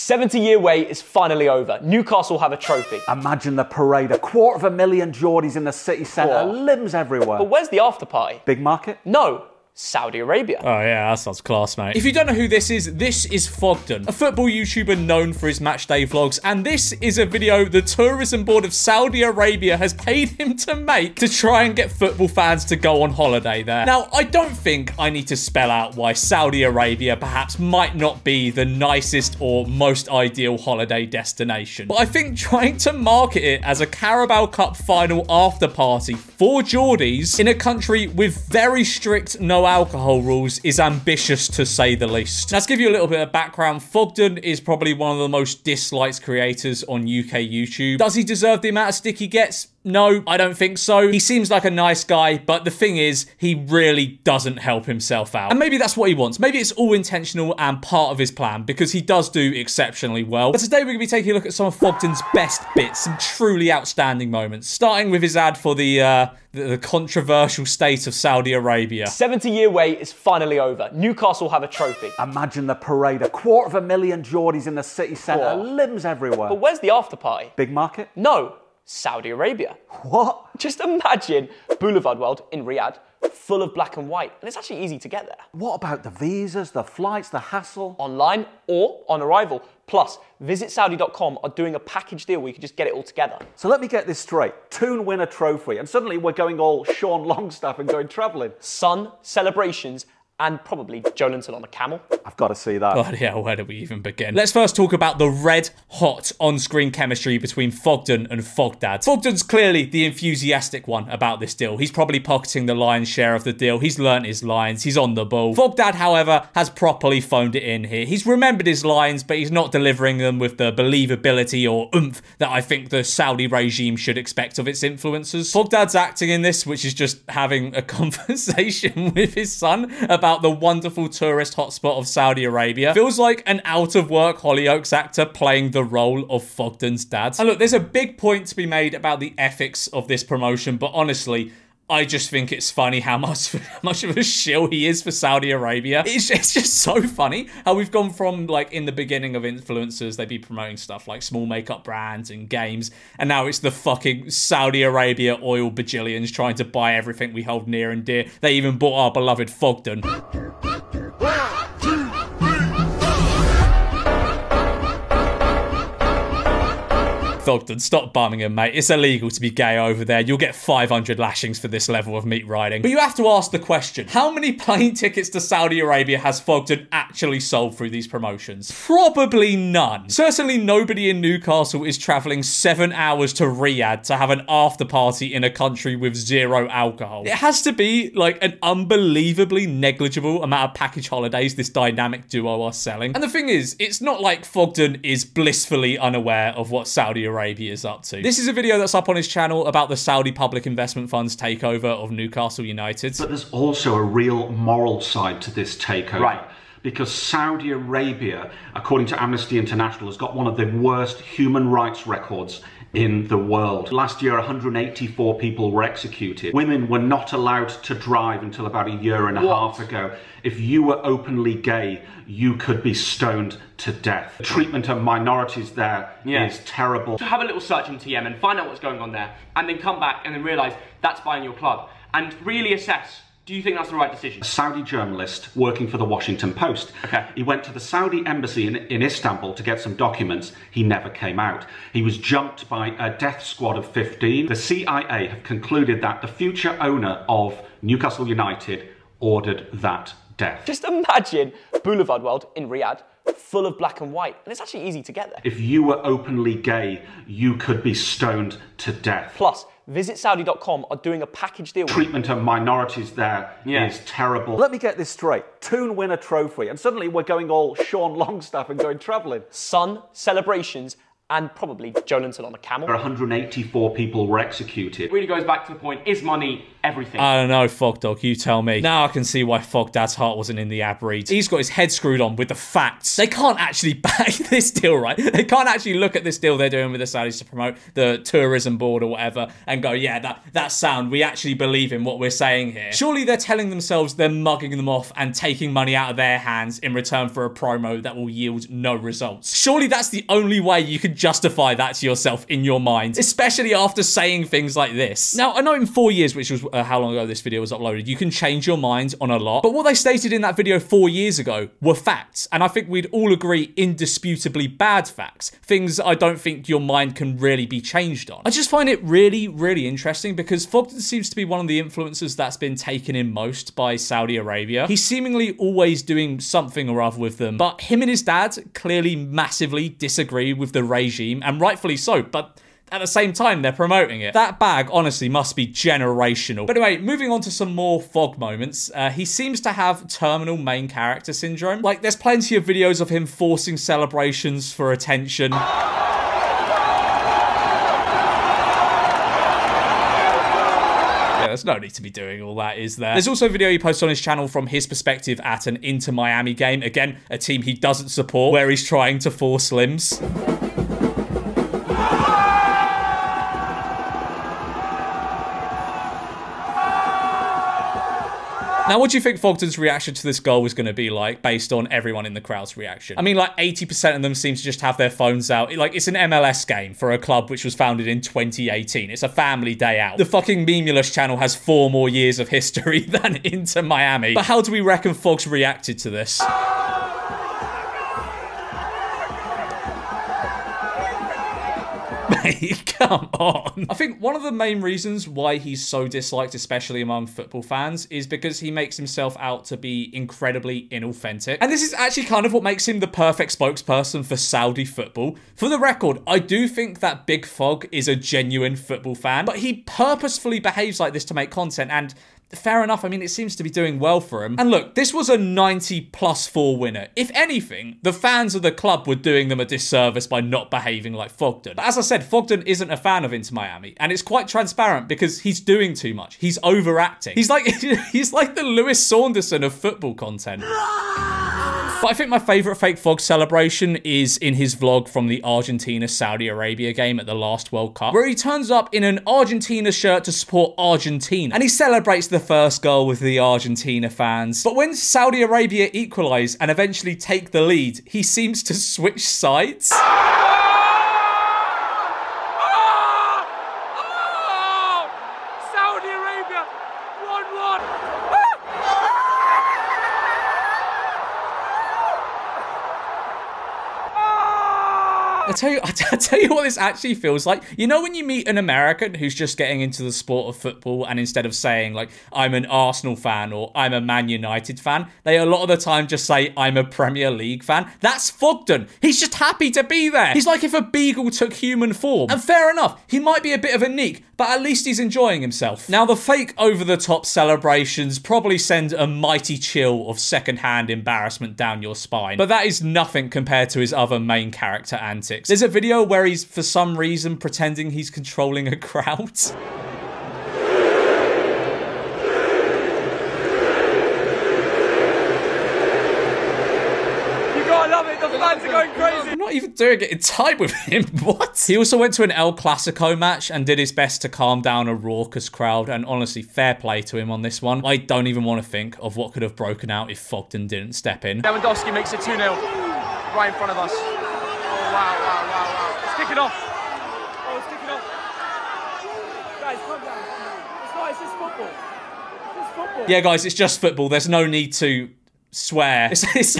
70-year wait is finally over. Newcastle have a trophy. Imagine the parade, 250,000 Geordies in the city centre, limbs everywhere. But where's the after party? Big market? No. Saudi Arabia. Oh yeah, that sounds class, mate. If you don't know who this is Thogden, a football YouTuber known for his matchday vlogs, and this is a video the Tourism Board of Saudi Arabia has paid him to make to try and get football fans to go on holiday there. Now, I don't think I need to spell out why Saudi Arabia perhaps might not be the nicest or most ideal holiday destination, but I think trying to market it as a Carabao Cup final after party for Geordies in a country with very strict no alcohol rules is ambitious to say the least. Now, to give you a little bit of background, Thogden is probably one of the most disliked creators on UK YouTube. Does he deserve the amount of stick he gets? No, I don't think so. He seems like a nice guy, but the thing is, he really doesn't help himself out. And maybe that's what he wants. Maybe it's all intentional and part of his plan, because he does do exceptionally well. But today we're going to be taking a look at some of Thogden's best bits, some truly outstanding moments, starting with his ad for the controversial state of Saudi Arabia. 70-year wait is finally over. Newcastle have a trophy. Imagine the parade, 250,000 Geordies in the city centre, limbs everywhere. But where's the after party? Big market? No. Saudi Arabia. What? Just imagine Boulevard World in Riyadh, full of black and white, and it's actually easy to get there. What about the visas, the flights, the hassle? Online or on arrival. Plus, visitsaudi.com are doing a package deal where you can just get it all together. So let me get this straight. Toon win a trophy, and suddenly we're going all Sean Longstaff and going travelling. Sun, celebrations, and probably Jolinton on a camel. I've got to see that. Bloody hell, where do we even begin? Let's first talk about the red-hot on-screen chemistry between Thogden and Thogdad. Thogden's clearly the enthusiastic one about this deal. He's probably pocketing the lion's share of the deal. He's learnt his lines. He's on the ball. Thogdad, however, has properly phoned it in here. He's remembered his lines, but he's not delivering them with the believability or oomph that I think the Saudi regime should expect of its influencers. Thogdad's acting in this, which is just having a conversation with his son about the wonderful tourist hotspot of Saudi Arabia. Feels like an out-of-work Hollyoaks actor playing the role of Thogden's dad. And look, there's a big point to be made about the ethics of this promotion, but honestly, I just think it's funny how much of a shill he is for Saudi Arabia. It's just so funny how we've gone from, like, in the beginning of influencers, they'd be promoting stuff like small makeup brands and games, and now it's the fucking Saudi Arabia oil bajillions trying to buy everything we hold near and dear. They even bought our beloved Thogden. Thogden, stop bumming him, mate. It's illegal to be gay over there. You'll get 500 lashings for this level of meat riding. But you have to ask the question, how many plane tickets to Saudi Arabia has Thogden actually sold through these promotions? Probably none. Certainly nobody in Newcastle is travelling 7 hours to Riyadh to have an after party in a country with zero alcohol. It has to be like an unbelievably negligible amount of package holidays this dynamic duo are selling. And the thing is, it's not like Thogden is blissfully unaware of what Saudi Arabia is up to. This is a video that's up on his channel about the Saudi Public Investment Fund's takeover of Newcastle United. But there's also a real moral side to this takeover. Right. Because Saudi Arabia, according to Amnesty International, has got one of the worst human rights records in the world. Last year, 184 people were executed. Women were not allowed to drive until about a year and a half ago. If you were openly gay, you could be stoned to death. The treatment of minorities there is terrible. So have a little search into Yemen, find out what's going on there, and then come back and then realise that's buying your club. And really assess, do you think that's the right decision? A Saudi journalist working for the Washington Post. Okay. He went to the Saudi embassy in Istanbul to get some documents. He never came out. He was jumped by a death squad of 15. The CIA have concluded that the future owner of Newcastle United ordered that death. Just imagine Boulevard World in Riyadh, full of black and white, and it's actually easy to get there. If you were openly gay, you could be stoned to death. Plus, visitsaudi.com are doing a package deal. Treatment of minorities there is terrible. Let me get this straight. Toon win a trophy, and suddenly we're going all Sean Longstaff and going travelling. Sun, celebrations, and probably Jolinton on a camel. 184 people were executed. It really goes back to the point, is money everything. I don't know, Fogdog, you tell me. Now I can see why Fogdad's heart wasn't in the ad read. He's got his head screwed on with the facts. They can't actually back this deal, right? They can't actually look at this deal they're doing with the Saudis to promote the tourism board or whatever and go, yeah, that's sound. We actually believe in what we're saying here. Surely they're telling themselves they're mugging them off and taking money out of their hands in return for a promo that will yield no results. Surely that's the only way you can justify that to yourself in your mind, especially after saying things like this. Now, I know in 4 years, which was how long ago this video was uploaded, you can change your mind on a lot, but what they stated in that video 4 years ago were facts, and I think we'd all agree indisputably bad facts, things I don't think your mind can really be changed on. I just find it really, really interesting because Thogden seems to be one of the influencers that's been taken in most by Saudi Arabia. He's seemingly always doing something or other with them, but him and his dad clearly massively disagree with the regime, and rightfully so, but at the same time, they're promoting it. That bag, honestly, must be generational. But anyway, moving on to some more Thog moments. He seems to have terminal main character syndrome. Like, there's plenty of videos of him forcing celebrations for attention. There's no need to be doing all that, is there? There's also a video he posts on his channel from his perspective at an Inter Miami game. Again, a team he doesn't support, where he's trying to force limbs. Now, what do you think Thogden's reaction to this goal was going to be like based on everyone in the crowd's reaction? I mean, like 80% of them seem to just have their phones out. Like, it's an MLS game for a club which was founded in 2018. It's a family day out. The fucking Memeulous channel has 4 more years of history than Inter Miami. But how do we reckon Thog's reacted to this? Come on. I think one of the main reasons why he's so disliked, especially among football fans, is because he makes himself out to be incredibly inauthentic. And this is actually kind of what makes him the perfect spokesperson for Saudi football. For the record, I do think that Big Thog is a genuine football fan, but he purposefully behaves like this to make content, and fair enough, I mean, it seems to be doing well for him. And look, this was a 90+4 winner. If anything, the fans of the club were doing them a disservice by not behaving like Thogden. But as I said, Thogden isn't a fan of Inter Miami, and it's quite transparent because he's doing too much. He's overacting. He's like the Lewis Saunderson of football content. But I think my favourite fake Thog celebration is in his vlog from the Argentina-Saudi Arabia game at the last World Cup, where he turns up in an Argentina shirt to support Argentina, and he celebrates the first goal with the Argentina fans. But when Saudi Arabia equalise and eventually take the lead, he seems to switch sides. Saudi Arabia, 1-1. I tell you what this actually feels like. You know when you meet an American who's just getting into the sport of football, and instead of saying like, I'm an Arsenal fan or I'm a Man United fan, they a lot of the time just say, I'm a Premier League fan. That's Thogden. He's just happy to be there. He's like if a beagle took human form. And fair enough, he might be a bit of a neek, but at least he's enjoying himself. Now, the fake over-the-top celebrations probably send a mighty chill of second-hand embarrassment down your spine, but that is nothing compared to his other main character antics. There's a video where he's, for some reason, pretending he's controlling a crowd. The fans are going crazy. I'm not even doing it in time with him. What? He also went to an El Clasico match and did his best to calm down a raucous crowd, and honestly, fair play to him on this one. I don't even want to think of what could have broken out if Thogden didn't step in. Lewandowski makes it 2-0 right in front of us. Oh, wow. It's kicking off. Oh, it's kicking off. Guys, calm down. It's just football. It's just football. Yeah, guys, it's just football. There's no need to swear. It's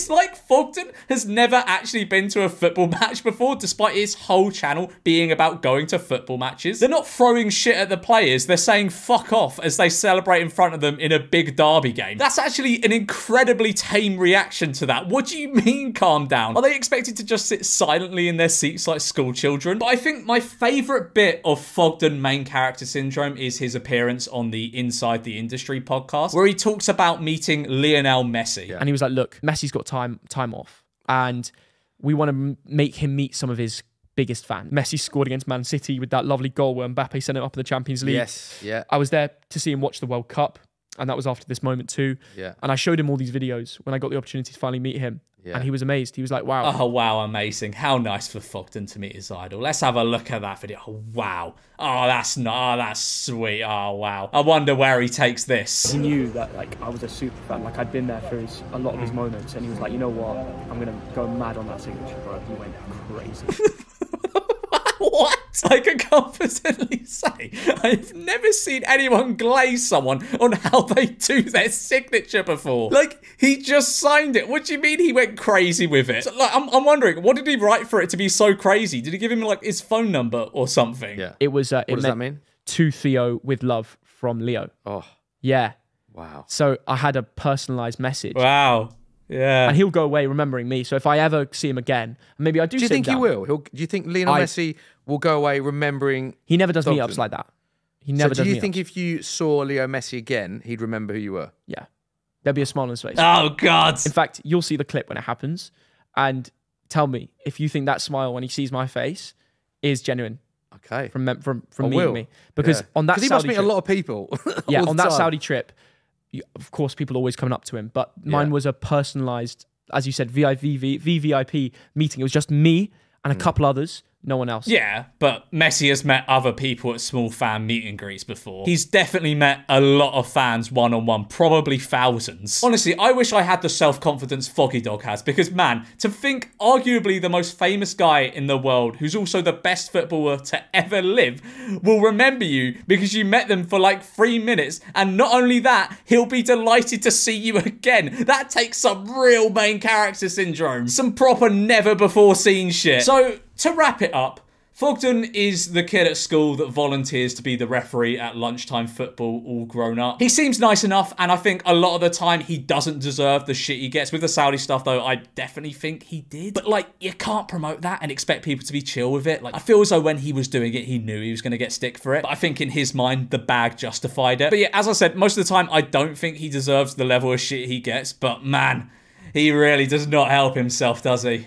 like Thogden has never actually been to a football match before, despite his whole channel being about going to football matches. They're not throwing shit at the players, they're saying fuck off as they celebrate in front of them in a big derby game. That's actually an incredibly tame reaction to that. What do you mean, calm down? Are they expected to just sit silently in their seats like school children? But I think my favourite bit of Thogden main character syndrome is his appearance on the Inside the Industry podcast, where he talks about meeting Lionel Messi. Yeah. And he was like, look, Messi's got time off, and we want to make him meet some of his biggest fan. Messi scored against Man City with that lovely goal where Mbappe sent him up in the Champions League. Yes, yeah. I was there to see him watch the World Cup, and that was after this moment too. Yeah. And I showed him all these videos when I got the opportunity to finally meet him. Yeah. And he was amazed. He was like, wow. Oh, wow, amazing. How nice for Thogden to meet his idol. Let's have a look at that video. Oh, wow. Oh, that's sweet. Oh, wow. I wonder where he takes this. He knew that like I was a super fan. Like I'd been there for a lot of his moments, and he was like, you know what? I'm gonna go mad on that signature, bro. He went crazy. What? I can confidently say I've never seen anyone glaze someone on how they do their signature before. Like, he just signed it. What do you mean he went crazy with it? So, like, I'm wondering, what did he write for it to be so crazy? Did he give him, like, his phone number or something? Yeah. It was. What does that mean? To Theo with love from Leo. Oh, Yeah. wow. So I had a personalized message. Wow. Yeah. And he'll go away remembering me. So if I ever see him again, maybe I do. Do you sit think he down. will? Do you think Lionel Messi will go away remembering? He never does Thogden? meetups like that. He never So does do you meetups. think if you saw Leo Messi again, he'd remember who you were? Yeah. There'll be a smile on his face. Oh, God. In fact, you'll see the clip when it happens, and tell me if you think that smile when he sees my face is genuine Okay. from I meeting will. me. Because on that he must Saudi meet trip, a lot of people. yeah, all on the that time. Saudi trip, of course, people are always coming up to him, but mine was a personalized, as you said, VVIP meeting. It was just me and a couple others. No one else. Yeah, but Messi has met other people at small fan meet and greets before. He's definitely met a lot of fans one-on-one, probably thousands. Honestly, I wish I had the self-confidence Foggy Dog has, because man, to think arguably the most famous guy in the world, who's also the best footballer to ever live, will remember you because you met them for like 3 minutes, and not only that, he'll be delighted to see you again. That takes some real main character syndrome. Some proper never before seen shit. So, to wrap it up, Thogden is the kid at school that volunteers to be the referee at lunchtime football all grown up. He seems nice enough, and I think a lot of the time he doesn't deserve the shit he gets. With the Saudi stuff, though, I definitely think he did. But, like, you can't promote that and expect people to be chill with it. Like, I feel as though when he was doing it, he knew he was going to get stick for it. But I think in his mind, the bag justified it. But yeah, as I said, most of the time, I don't think he deserves the level of shit he gets. But man, he really does not help himself, does he?